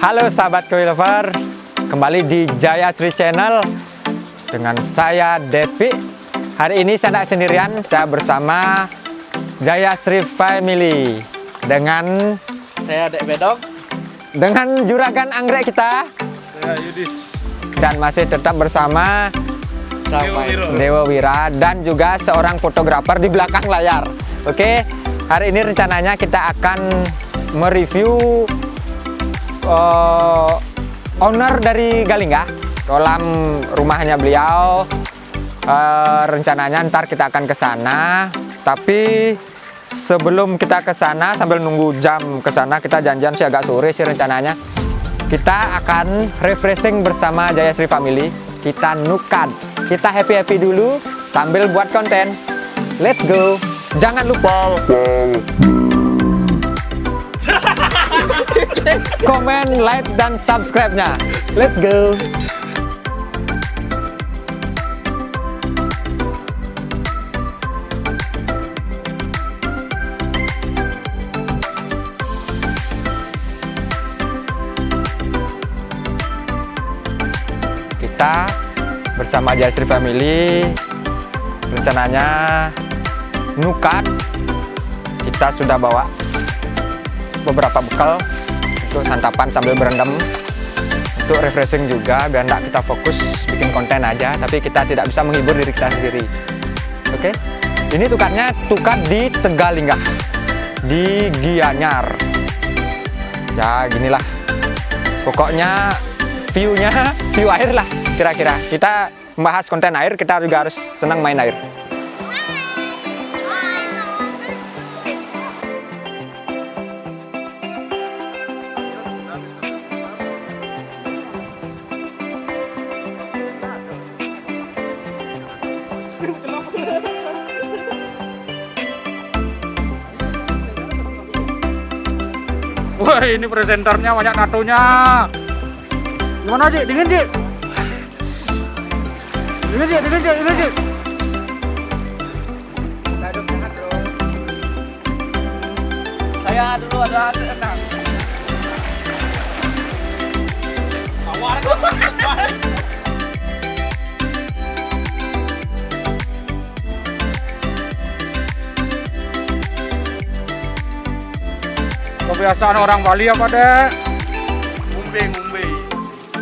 Halo sahabat koi lover, kembali di Jaya Sri Channel dengan saya Depi. Hari ini saya tidak sendirian, saya bersama Jaya Sri Family dengan saya Dek Bedog, dengan juragan anggrek kita, saya Yudis, dan masih tetap bersama Dewa Wira dan juga seorang fotografer di belakang layar. Oke, hari ini rencananya kita akan mereview owner dari Galinga, kolam rumahnya beliau. Rencananya ntar kita akan ke sana, tapi sebelum kita ke sana, sambil nunggu jam ke sana, kita janjian sih agak sore sih rencananya. Kita akan refreshing bersama Jaya Sri Family. Kita nukat, kita happy dulu sambil buat konten. Let's go. Jangan lupa komen, like, dan subscribe-nya. Let's go. Kita bersama Jaya Sri Family rencananya nukat. Kita sudah bawa beberapa bekal untuk santapan sambil berendam, untuk refreshing juga biar enggak kita fokus bikin konten aja, tapi kita tidak bisa menghibur diri kita sendiri. Oke, ini tukar di Tegalinga, di Gianyar. Ya ginilah pokoknya view-nya, view air lah kira-kira. Kita membahas konten air, kita juga harus senang main air. Wah, ini presenternya banyak tatonya. Gimana Ji? Dingin Ji? Dingin Ji? Saya dulu ada tenang. Kebiasaan orang Bali apa Dek? Ngumbe.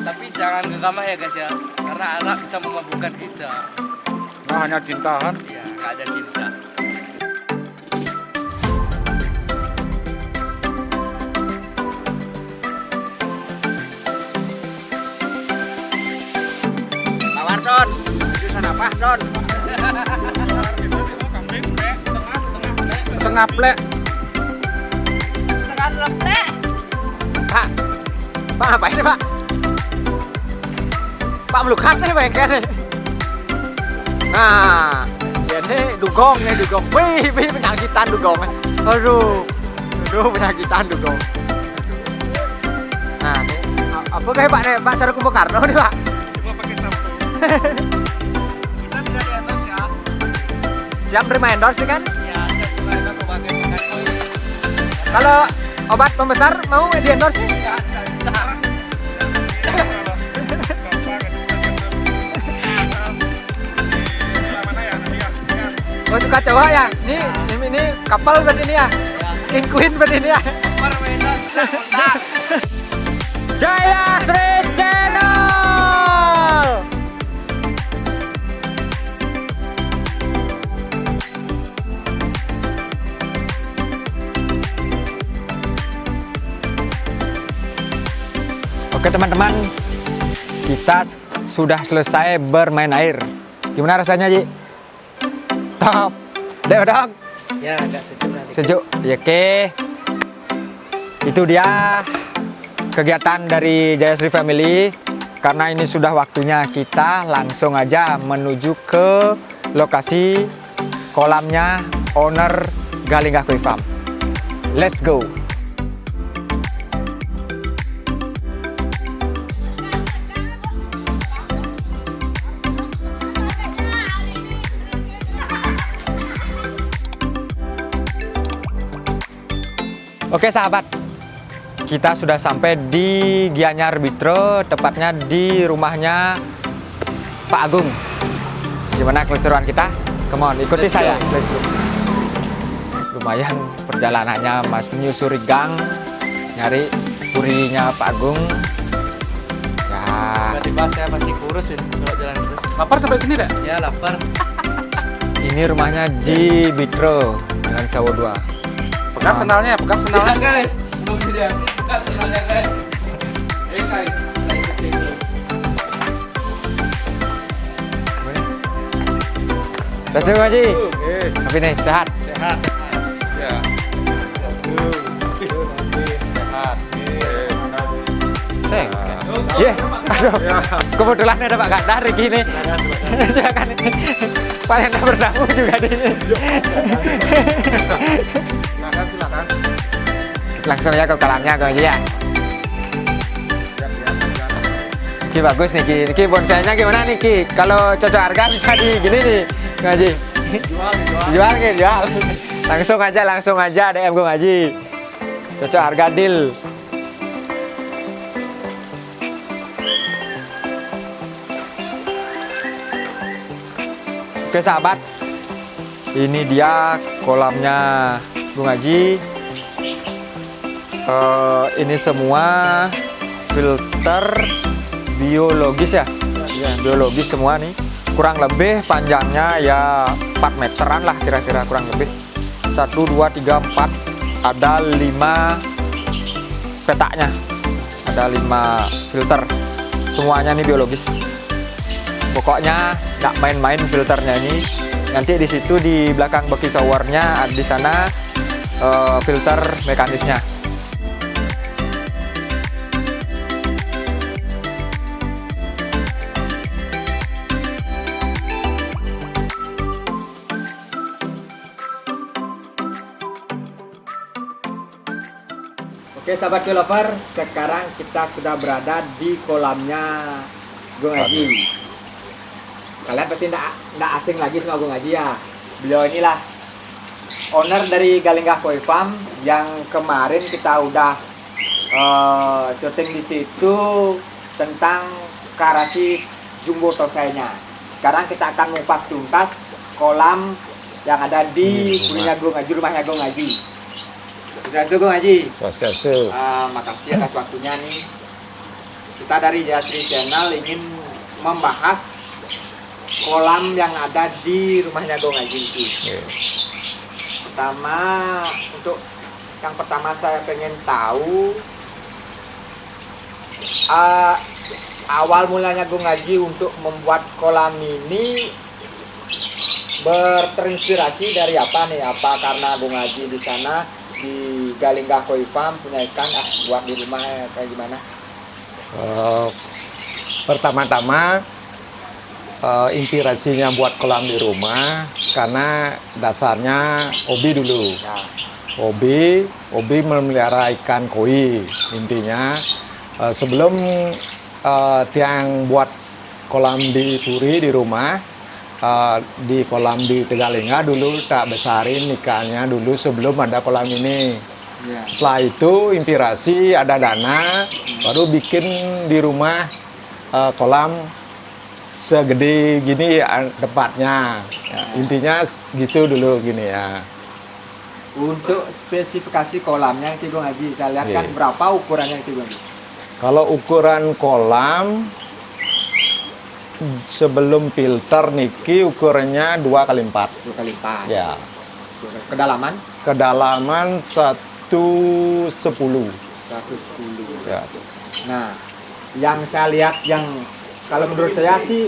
Tapi jangan gegamah ya guys ya, karena anak bisa memabukkan kita. Nah, hanya cintaan. Ya, nggak ada cinta. Tawar Don, jurusan apa Don? Setengah plek. Pak ngapain nih Pak? Pak melukat nih bengkel nih. Nah, ini dugong. Wih, penyakitan dugong. Aduh, penyakitan dugong. Nah, nih, apa kayak Pak nih? Pak Sarung Kumbo Karno nih Pak. Cuma pakai sampo. Kita tidak di endorse ya. Siap terima endorse nih kan? Ya, saya cuma endorse sebagai makan koi. Kalau obat pembesar mau di endorse nih? Ya, nggak bisa. Oh suka cowok ya? Ini kapal berarti ini ya? King Queen berarti ini ya? Jaya Sri Channel. Oke teman-teman, kita sudah selesai bermain air. Gimana rasanya Ji? Top. Dek. Ya, agak sejuk. Sejuk. Ya, oke. Itu dia kegiatan dari Jaya Sri Family. Karena ini sudah waktunya, kita langsung aja menuju ke lokasi kolamnya owner Galinga Koi Farm. Let's go. Oke sahabat, kita sudah sampai di Gianyar Arbitro, tepatnya di rumahnya Pak Agung. Gimana keseruan kita? Come on, ikuti saya. Let's go. Lumayan perjalanannya, Mas, menyusuri gang, nyari purinya Pak Agung. Ya, Tiba-tiba saya pasti kurus ini kalau jalan terus. Lapar sampai sini deh? Ya lapar. ini rumahnya Ji Bitro, Jalan Sawo 2. Pegang sendalnya, pegang sendalnya. Guys, belum dia. Enggak senangnya guys. Guys, saya ikutin dulu. Selamat Haji. Tapi nih, sehat. Sehat. Ya. Sehat. Seng. Iya, aduh. Kebetulan ada Pak Gandar di sini. Silakan. Pak yang bertamu juga di sini. Silakan. Langsung ya ke kolamnya Kang Haji ya. Ki bagus nih Ki bonsainya gimana nih Ki? Kalau cocok harga bisa di gini nih Kang Haji. Jual Ki, jual. Langsung aja DM Kang Haji. Cocok harga deal. Oke sahabat, ini dia kolamnya Bung Haji. Ini semua filter biologis ya, biologis semua nih. Kurang lebih panjangnya ya 4 meteran lah kira-kira, kurang lebih 1, 2, 3, 4, ada 5 petaknya, ada 5 filter, semuanya nih biologis. Pokoknya nggak main-main filternya ini. Nanti di situ di belakang baki showernya, di sana filter mekanisnya. Oke sahabat lover, sekarang kita sudah berada di kolamnya Gung Haji. Kalian pasti nggak asing lagi sama Gung Haji ya. Beliau inilah owner dari Galenggah Koi Farm yang kemarin kita udah syuting di situ tentang karasi jumbo tosainya. Sekarang kita akan mengupas tuntas kolam yang ada di punya Gung Haji, rumahnya Gung Haji. Swastiastu Gung Haji. Swastiastu. Makasih atas waktunya nih. Kita dari Jasri Channel ingin membahas kolam yang ada di rumahnya Gung Haji itu. Yang pertama saya pengen tahu awal mulanya Gung Haji untuk membuat kolam ini terinspirasi dari apa nih? Apa karena Gung Haji di sana di Galenggah Koi Farm punya ikan, buat di rumah kayak gimana? Pertama-tama inspirasinya buat kolam di rumah karena dasarnya hobi dulu. Ya. Hobi memelihara ikan koi. Intinya sebelum tiang buat kolam di Puri di rumah, di kolam di Tegalengga dulu tak besarin ikannya dulu sebelum ada kolam ini. Ya. Setelah itu inspirasi ada dana, baru bikin di rumah kolam segede gini tempatnya. Ya, intinya gitu dulu gini ya. Untuk spesifikasi kolamnya Ki Gung Haji, saya lihat kan berapa ukurannya Ki Gung Haji? Kalau ukuran kolam sebelum filter niki ukurannya 2x4. 2x4. Ya. Kedalaman? Kedalaman 110. 110. Ya. Nah, yang saya lihat yang kalau menurut saya sih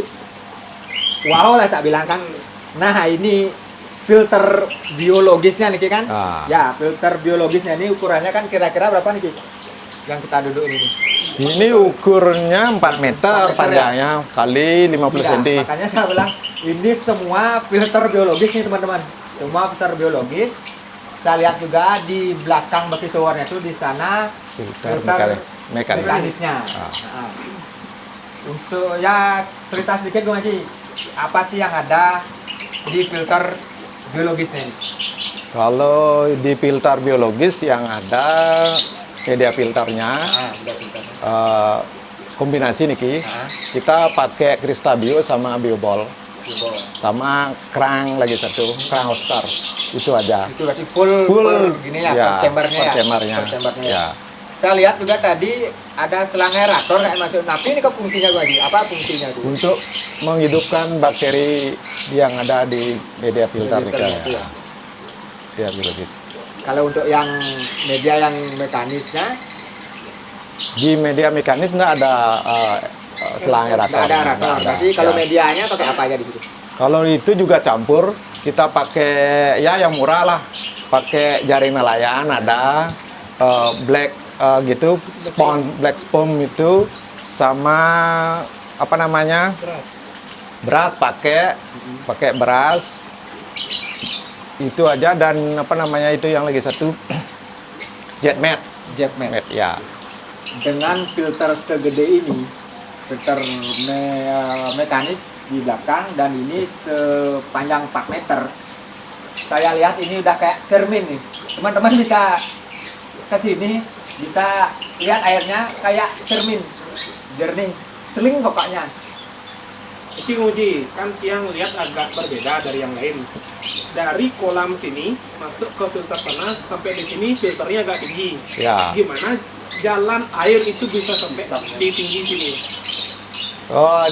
wow lah tak bilang kan. Nah, ini filter biologisnya nih Ki kan? Ah. Ya, filter biologisnya ini ukurannya kan kira-kira berapa nih Ki? Yang kita duduk ini. Ini ukurnya 4 meter panjangnya kali 50 cm. Ya, makanya saya bilang ini semua filter biologis nih teman-teman. Semua filter biologis. Saya lihat juga di belakang baki showernya itu di sana filter mekanisnya. Nah, untuk ya cerita sedikit Gung Haji, apa sih yang ada di filter biologisnya ini? Kalau di filter biologis yang ada media filternya Udah pintar. kombinasi niki. Ah. Kita pakai Cristabio sama Biobol Coba. sama kerang lagi satu, kerang Oscar. Itu aja. Itu berarti full gini ya, per chambernya per ya. chambernya. Per chambernya ya. Ya. Saya lihat juga tadi ada selang aerator kayak masuk. Tapi ini ke fungsinya gua lagi. Apa fungsinya itu? Untuk menghidupkan bakteri yang ada di media filter Filternya nika. itu ya. Ya, biologis. Kalau untuk yang media yang mekanisnya Di media mekanis nggak ada selang aerator. nggak ada aerator. Nggak ada. Berarti kalau Ya. medianya pakai apa aja di situ? Kalau itu juga campur, kita pakai ya yang murah lah. Pakai jaring nelayan ada black gitu, black sponge itu sama apa namanya? Beras pakai beras. Itu aja dan apa namanya itu yang lagi satu jetmat. Jetmat. Ya. Dengan filter segede ini, filter mekanis di belakang dan ini sepanjang 4 meter. Saya lihat ini udah kayak cermin nih. Teman-teman bisa ke sini, bisa lihat airnya kayak cermin, jernih, seling pokoknya. Jadi nguji, kan yang lihat agak berbeda dari yang lain. Dari kolam sini masuk ke filter sana sampai di sini filternya agak tinggi. Ya. Gimana jalan air itu bisa sampai di tinggi sini? Oh,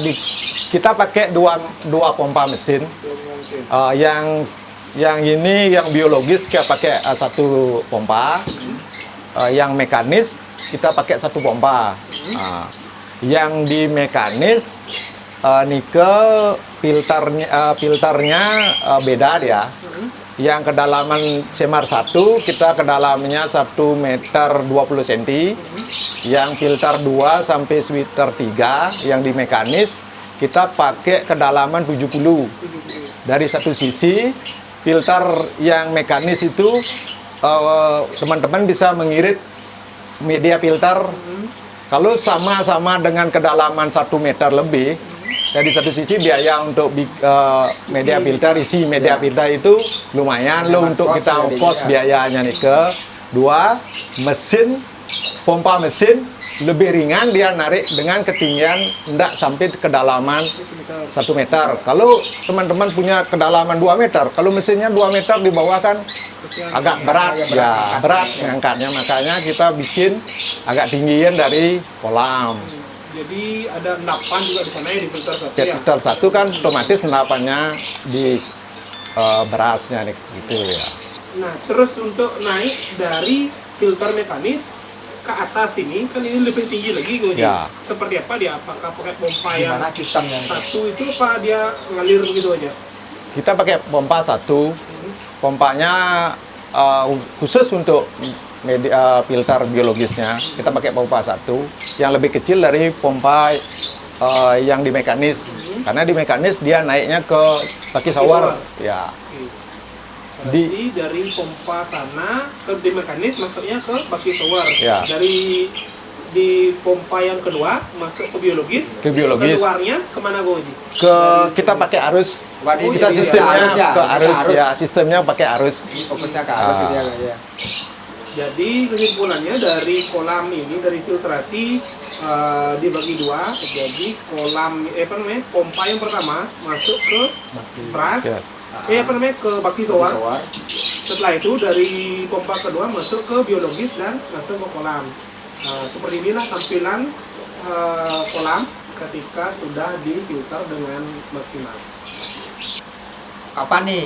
kita pakai dua pompa mesin. Yang ini yang biologis kita pakai satu pompa. Yang mekanis kita pakai satu pompa. Yang di mekanis filternya beda dia. Yang kedalaman semar 1 kita kedalamannya 1 meter 20 cm. Yang filter 2 sampai filter 3 yang di mekanis kita pakai kedalaman 70. Dari satu sisi filter yang mekanis itu teman-teman bisa mengirit media filter kalau sama-sama dengan kedalaman 1 meter lebih. Dari satu sisi biaya untuk media filter, isi media filter itu lumayan loh untuk kita ongkos biayanya nih. Kedua, pompa mesin lebih ringan, dia narik dengan ketinggian tidak sampai kedalaman 1 meter. Kalau teman-teman punya kedalaman 2 meter, kalau mesinnya 2 meter di bawah kan agak berat, ya berat ngangkatnya. Makanya kita bikin agak tinggian dari kolam. Jadi ada endapan juga di sana ya di filter satu ya. Filter 1 kan otomatis endapannya di berasnya nih, gitu ya. Nah, terus untuk naik dari filter mekanis ke atas ini kan ini lebih tinggi lagi nguji. Ya. Seperti apa dia? Apakah pakai pompa yang Gimana sistemnya? satu itu apa dia ngalir begitu aja? Kita pakai pompa 1. Pompanya khusus untuk filter biologisnya. Kita pakai pompa 1 yang lebih kecil dari pompa yang di mekanis. Karena di mekanis dia naiknya ke baki shower. Ya. Berarti dari pompa sana ke di mekanis masuknya ke baki shower. Ya. Dari di pompa yang kedua masuk ke biologis. Ke biologis. Keluarnya kemana Goji? Kita pakai arus. Waduh, Kita jadi sistemnya arus ya, ke arus arus. ya, sistemnya pakai arus. Fokusnya ke atas gitu ya. Jadi kesimpulannya dari kolam ini dari filtrasi dibagi dua. Jadi kolam pompa yang pertama masuk ke beras, Ya. ke baki shower. Setelah itu dari pompa kedua masuk ke biologis dan masuk ke kolam. Seperti inilah tampilan kolam ketika sudah difilter dengan maksimal. Kapan nih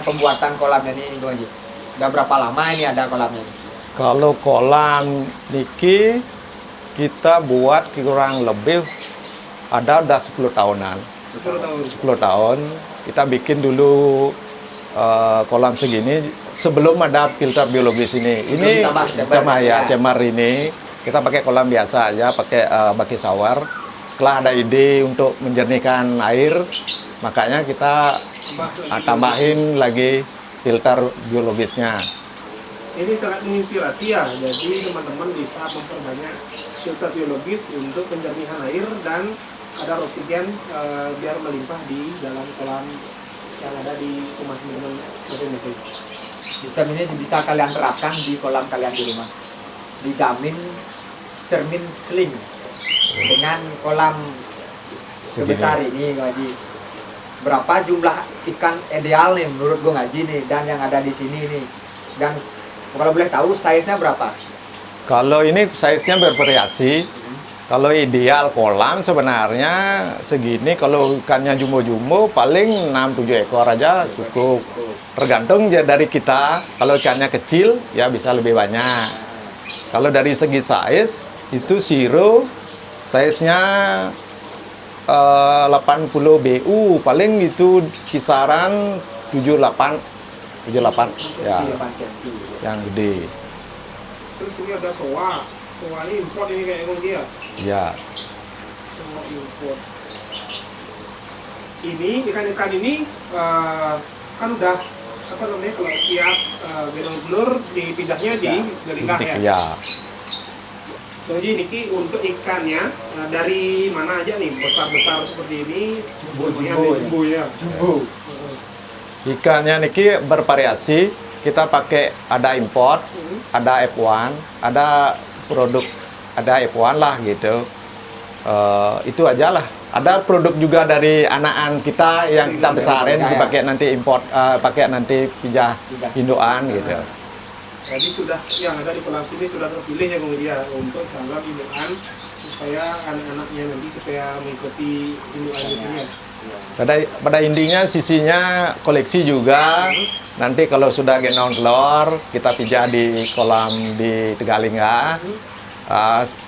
pembuatan kolamnya ini Goji? Udah berapa lama ini ada kolamnya? Kalau kolam niki kita buat kurang lebih udah 10 tahunan. 10 tahun. Kita bikin dulu kolam segini sebelum ada filter biologis ini. Ini chamber ini kita pakai kolam biasa aja, pakai baki shower. Setelah ada ide untuk menjernihkan air, makanya kita tambahin lagi filter biologisnya. Ini sangat menginspirasi ya, jadi teman-teman bisa memperbanyak filter biologis untuk penjernihan air dan kadar oksigen biar melimpah di dalam kolam yang ada di rumah teman-teman masing-masing. Sistem ini bisa kalian terapkan di kolam kalian di rumah. Dijamin cermin seling dengan kolam sebesar ini Ngaji. Berapa jumlah ikan ideal nih menurut gue Ngaji nih, dan yang ada di sini nih. Dan kalau boleh tahu size-nya berapa? Kalau ini size-nya bervariasi. Kalau ideal kolam sebenarnya segini, kalau ikannya jumbo-jumbo paling 6-7 ekor aja cukup. Tergantung dari kita, kalau ikannya kecil ya bisa lebih banyak. Kalau dari segi size, itu zero, size-nya 80 BU, paling itu kisaran 78 ya, yang gede. Terus ini ada soa. Soa ini import ini kayak Bang dia. Ya. Soa import. Ini ikan-ikan ini kan udah apa namanya, kalau siap belur-belur dipindahnya di gelingkah ya. Ya. Jadi niki untuk ikannya dari mana aja nih, besar-besar seperti ini, jumbo ya. Jumbo. Ikannya niki bervariasi. Kita pakai ada import, ada F1, ada produk, ada F1 lah gitu. Itu aja lah. Ada produk juga dari anakan kita yang kita besarin, dipakai nanti import, pakai nanti pijah indukan gitu. Jadi sudah yang ada di kolam sini sudah terpilih ya Bang dia untuk calon indukan supaya anak-anaknya nanti supaya mengikuti indukan di sini. Pada intinya sisinya koleksi juga. Nanti kalau sudah gendong telur, kita pijah di kolam di Tegalingga.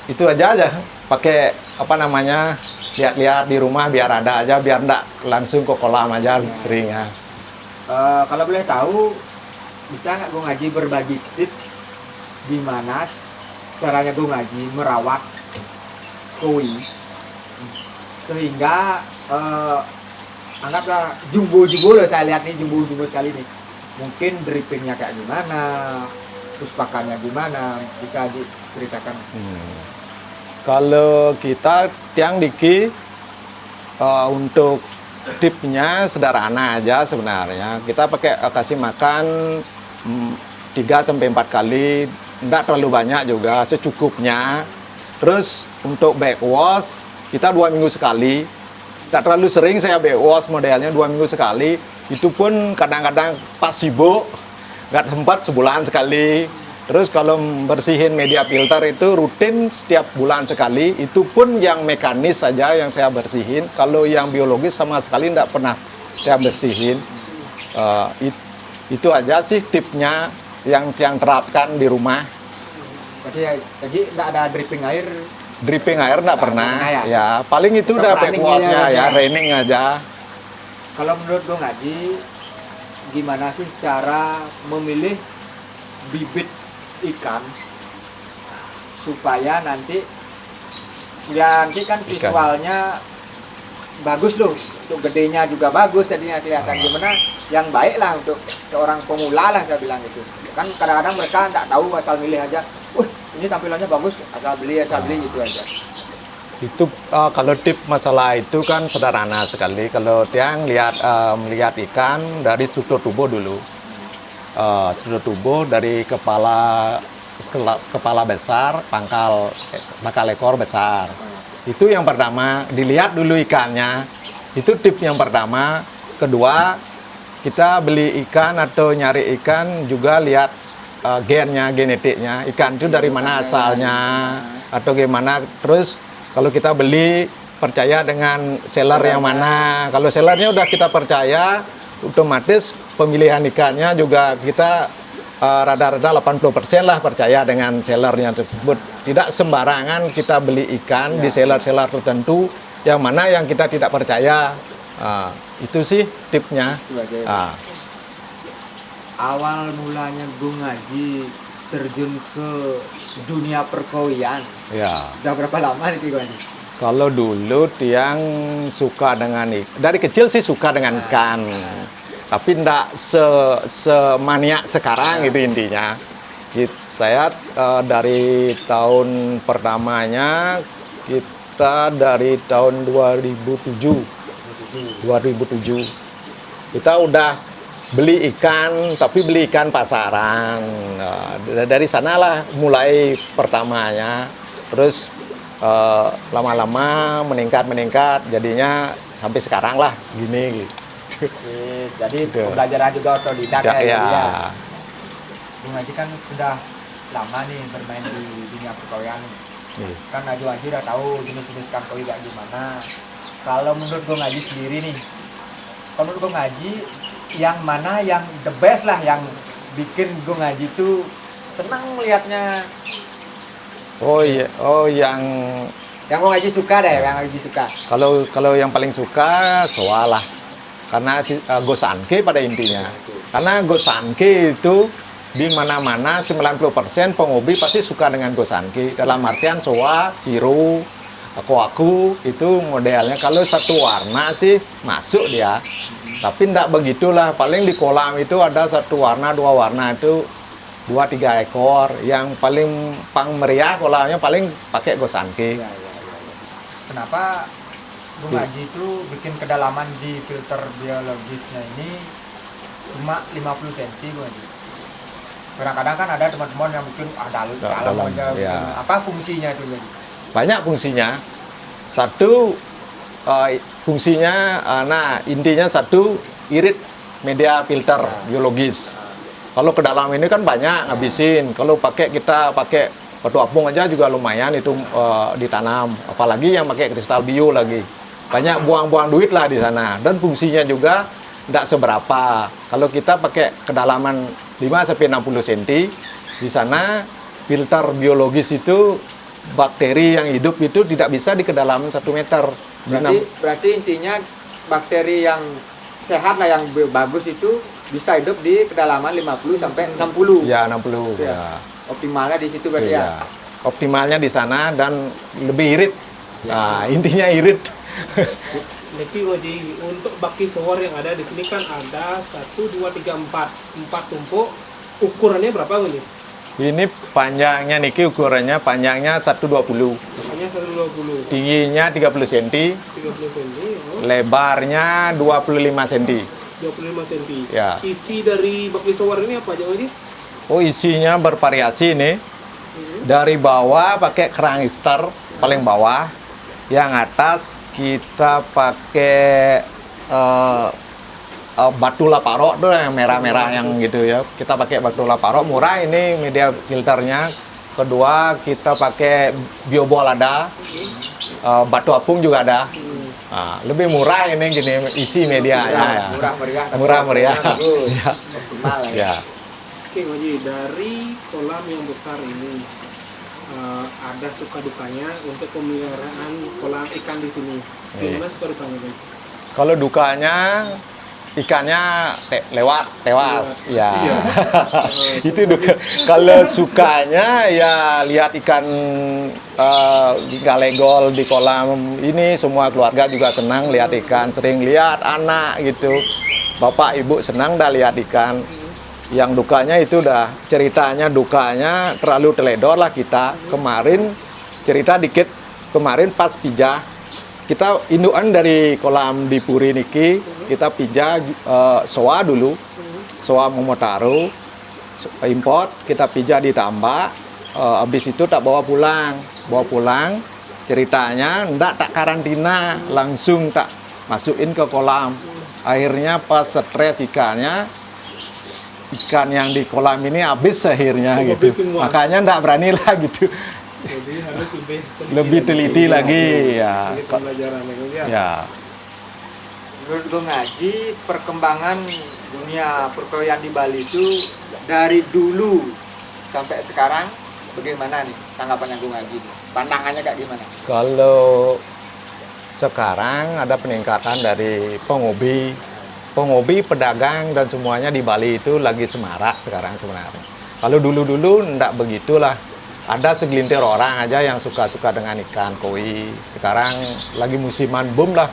Itu aja. Pakai apa namanya, lihat-lihat di rumah biar ada aja, biar enggak langsung ke kolam aja sering ya. Kalau boleh tahu, bisa nggak gue Ngaji berbagi tips gimana caranya gue Ngaji merawat koi sehingga anggaplah jumbo loh, saya lihat nih jumbo sekali nih. Mungkin drippingnya kayak gimana, terus pakannya gimana, bisa diceritakan. Kalau kita tiang diki untuk tipnya sederhana aja sebenarnya. Kita pakai kasih makan 3-4 kali, enggak terlalu banyak juga, secukupnya. Terus untuk backwash kita 2 minggu sekali. Tidak terlalu sering saya backwash, modelnya 2 minggu sekali. Itu pun kadang-kadang pas sibuk, nggak sempat sebulan sekali. Terus kalau bersihin media filter itu rutin setiap bulan sekali. Itu pun yang mekanis saja yang saya bersihin. Kalau yang biologis sama sekali nggak pernah saya bersihin. Itu aja sih tipnya yang terapkan di rumah. Jadi nggak ada dripping air. Dripping air nggak pernah ya. Paling itu udah backwashnya ya, raining aja. Kalau menurut Bang Ngaji, gimana sih cara memilih bibit ikan supaya nanti kan visualnya bagus loh, untuk gedenya juga bagus, jadinya kelihatan gimana yang baik lah untuk seorang pemula lah, saya bilang gitu. Kan kadang-kadang mereka nggak tahu, asal milih aja, ini tampilannya bagus, asal beli gitu aja. Itu kalau tip masalah itu kan sederhana sekali. Kalau tiang melihat ikan dari struktur tubuh dulu. Struktur tubuh dari kepala besar, bakal ekor besar. Itu yang pertama, dilihat dulu ikannya. Itu tip yang pertama. Kedua, kita beli ikan atau nyari ikan juga lihat gennya, genetiknya. Ikan itu dari mana asalnya atau gimana. Terus kalau kita beli, percaya dengan seller yang mana. Kalau sellernya udah kita percaya, otomatis pemilihan ikannya juga kita rada-rada 80% lah percaya dengan sellernya tersebut. Tidak sembarangan kita beli ikan di seller-seller tertentu yang mana yang kita tidak percaya. Itu sih tipnya. Awal mulanya Bung Ngaji terjun ke dunia perkoian. Ya. Sudah berapa lama nih Bung Ngaji? Kalau dulu tiang suka dengan ikan. Dari kecil sih suka dengan ikan. Tapi enggak semaniak sekarang itu intinya. Saya dari tahun pertamanya kita dari tahun 2007. kita udah beli ikan, tapi beli ikan pasaran. Dari sanalah mulai pertamanya, terus lama-lama meningkat, jadinya sampai sekarang lah gini. Jadi Gitu. pembelajaran juga otodidak Ya, ya. ya. Bung Haji kan sudah lama nih bermain di dunia perkawinan. Nih. Kan Aju Haji udah tahu jenis-jenis ikan koi kayak gimana. Kalau menurut Bung Haji sendiri nih, kalau menurut Bung Haji yang mana yang the best lah, yang bikin Bung Haji tuh senang melihatnya, Oh iya, yang yang Bung Haji suka deh, yang Haji suka. kalau yang paling suka soal lah, karena gosanke pada intinya. Karena gosanke itu di mana-mana 90% penghobi pasti suka dengan gosanke. Dalam artian soa, siru, aku itu modelnya kalau satu warna sih masuk dia. Tapi enggak begitulah. Paling di kolam itu ada satu warna, dua warna itu 2-3 ekor. Yang paling meriah kolamnya paling pakai gosanke. Kenapa Bung Haji itu bikin kedalaman di filter biologisnya ini cuma 50 cm Bung Haji? Kadang-kadang kan ada teman-teman yang mungkin dalam Dalam, aja. ya. Apa fungsinya itu Bung Haji? Banyak fungsinya. Satu fungsinya, intinya satu irit media filter biologis. Kalau ke dalam ini kan banyak ngabisin. Kalau kita pakai batu apung aja juga lumayan itu ditanam. Apalagi yang pakai kristal bio lagi. Banyak buang-buang duit lah di sana. Dan fungsinya juga tidak seberapa. Kalau kita pakai kedalaman 5-60 cm, di sana filter biologis itu bakteri yang hidup itu tidak bisa di kedalaman 1 meter. Berarti intinya bakteri yang sehat lah, yang bagus itu bisa hidup di kedalaman 50 sampai 60. Ya, 60. Ya. Ya. Optimalnya di situ berarti ya. Iya. Optimalnya di sana dan lebih irit. Nah, intinya irit. Niki Haji, untuk baki sewar yang ada di sini kan ada 1, 2, 3, 4 tumpuk. Ukurannya berapa Haji? Ini panjangnya niki ukurannya panjangnya 120. Hanya 120, Tingginya 30 cm, 30 cm, lebarnya 25 cm. 25 cm. Ya. Isi dari baki sewar ini apa aja Haji? Oh, isinya bervariasi nih. Dari bawah pakai kerang Easter paling bawah. Yang atas kita pakai batu laparo tuh yang merah-merah yang gitu ya. Kita pakai batu laparo murah ini media filternya. Kedua kita pakai biobol ada. Batu apung juga ada. Nah, lebih murah ini gini isi medianya ya. Murah meriah. Murah meriah. Bagus. Ya. Optimal lah ya. Ya. Oke Haji, dari kolam yang besar ini ada suka dukanya untuk pemeliharaan kolam ikan di sini. Gimana suka dukanya Haji? Kalau dukanya ikannya tewas ya. Iya. Itu duka. Kalau sukanya ya lihat ikan galegol di kolam ini, semua keluarga juga senang lihat ikan, sering lihat anak gitu. Bapak ibu senang dah lihat ikan. Yang dukanya itu udah ceritanya, dukanya terlalu teledor lah kita. Kemarin cerita dikit, kemarin pas pijah kita indukan dari kolam di Puri niki, kita pijah soa dulu, soa Momotaro import, kita pijah di Tambak, habis itu tak bawa pulang, ceritanya ndak tak karantina, langsung tak masukin ke kolam. Akhirnya pas stres ikan yang di kolam ini habis akhirnya Habis gitu. semua. Makanya ndak berani lah gitu. Jadi harus Lebih teliti lagi ya. Ini pembelajaran ya. Ya. Menurut Bung Haji, perkembangan dunia perkawinan di Bali itu dari dulu sampai sekarang bagaimana nih tanggapannya Bung Haji? Pandangannya kayak gimana? Kalau sekarang ada peningkatan dari penghobi, pedagang dan semuanya di Bali itu lagi semarak sekarang sebenarnya. Kalau dulu-dulu enggak begitulah. Ada segelintir orang aja yang suka-suka dengan ikan koi. Sekarang lagi musiman boom lah.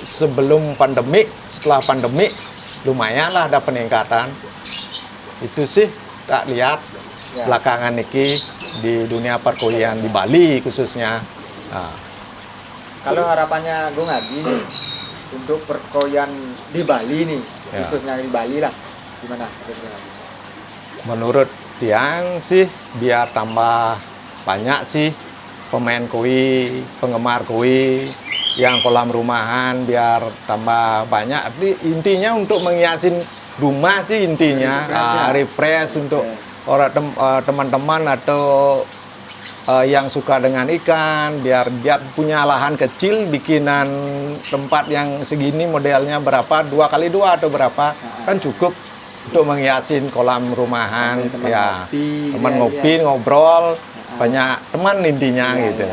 Sebelum pandemik, setelah pandemik lumayan lah ada peningkatan. Itu sih tak lihat belakangan niki di dunia perkoian di Bali khususnya. Nah, Kalau harapannya Bung Haji nih, untuk perkoyan di Bali nih, Ya. khususnya di Bali lah, gimana? Menurut Tiang sih biar tambah banyak sih pemain koi, penggemar koi yang kolam rumahan biar tambah banyak. Tapi intinya untuk menghiasin rumah sih intinya, refresh untuk orang teman-teman atau yang suka dengan ikan, biar punya lahan kecil, bikinan tempat yang segini modelnya berapa, 2x2 atau berapa, kan cukup untuk menghiasin kolam rumahan, ya teman ngopi, ngobrol, banyak teman intinya gitu.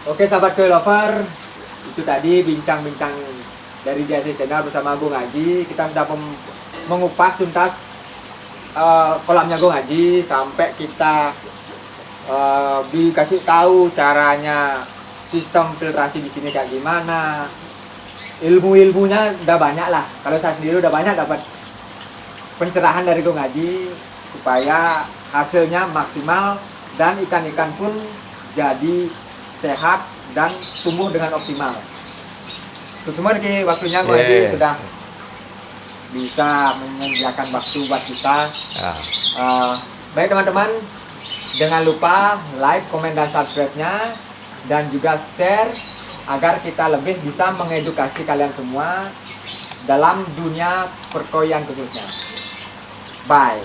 Oke sahabat koi lover, itu tadi bincang-bincang dari JSC Channel bersama Gung Haji. Kita sudah mengupas tuntas kolamnya Gung Haji, sampai kita dikasih tahu caranya, sistem filtrasi di sini kayak gimana, ilmunya udah banyak lah. Kalau saya sendiri udah banyak dapat pencerahan dari Gung Haji supaya hasilnya maksimal dan ikan-ikan pun jadi sehat dan tumbuh dengan optimal. Semua waktunya Gung Haji sudah bisa menyediakan waktu buat kita. Baik teman-teman, jangan lupa like, komen, dan subscribe-nya, dan juga share agar kita lebih bisa mengedukasi kalian semua dalam dunia perkoian khususnya. Bye.